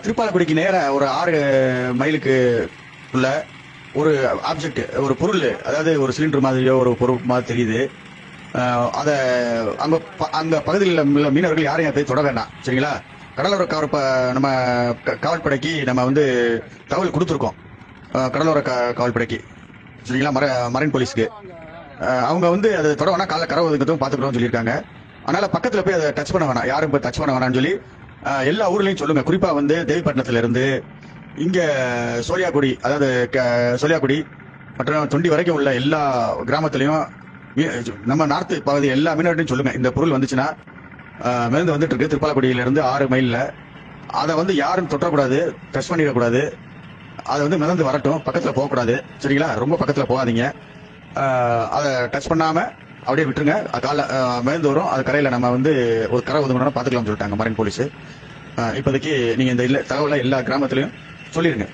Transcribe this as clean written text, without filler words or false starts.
திருப்பாலக்குடிக்கு நேர ஒரு 6 மைலுக்கு உள்ள ஒரு ஆப்ஜெக்ட், ஒரு பொருள், அதாவது ஒரு சிலிண்டர் மாதிரியோ ஒரு பொருள் மாதிரி தெரியுது. அத அந்த பகுதியில் உள்ள மீனவர்கள் யாரையும் போய் தொட வேண்டாம், சரிங்களா? கடலோர நம்ம காவல்படைக்கு நம்ம தகவல் கொடுத்துருக்கோம். கடலோர காவல்படைக்கு, சரிங்களா? மரைன் போலீஸ்க்கு அவங்க அதை தொட வேணா, காலைல கரை ஒதுக்கத்தும் பாத்துக்கிறோம் சொல்லியிருக்காங்க. அதனால பக்கத்துல போய் அதை டச் பண்ண வேணாம், யாரும் போய் டச் பண்ண வேணாம்னு சொல்லி எல்லா ஊர்லயும் சொல்லுங்க. குறிப்பா தேவிப்பட்டினத்துல இருந்து இங்க சோழியாக்குடி, அதாவது சோழியாக்குடி மற்றும் தொண்டி வரைக்கும் உள்ள எல்லா கிராமத்திலையும் நம்ம நார்த்து பகுதி எல்லா மீனவர்களையும் சொல்லுங்க, இந்த பொருள் வந்துச்சுன்னா மிதந்து வந்துட்டு இருக்கு திருப்பாலக்குடியில இருந்து 6 மைல்ல. அதை யாரும் தொட்டக்கூடாது, டச் பண்ணிடக்கூடாது. அதை மிதந்து வரட்டும், பக்கத்துல போகக்கூடாது, சரிங்களா? ரொம்ப பக்கத்துல போகாதீங்க. அதை டச் பண்ணாம அப்படியே விட்டுருங்க. கால மிதந்து வரும், அது கரையில நம்ம ஒரு கரை ஒதுங்கணும் பாத்துக்கலாம் சொல்லிட்டாங்க மரைன் போலீஸ். இப்போதைக்கு நீங்க இந்த தகவலை எல்லா கிராமத்திலையும் சொல்லிருங்க.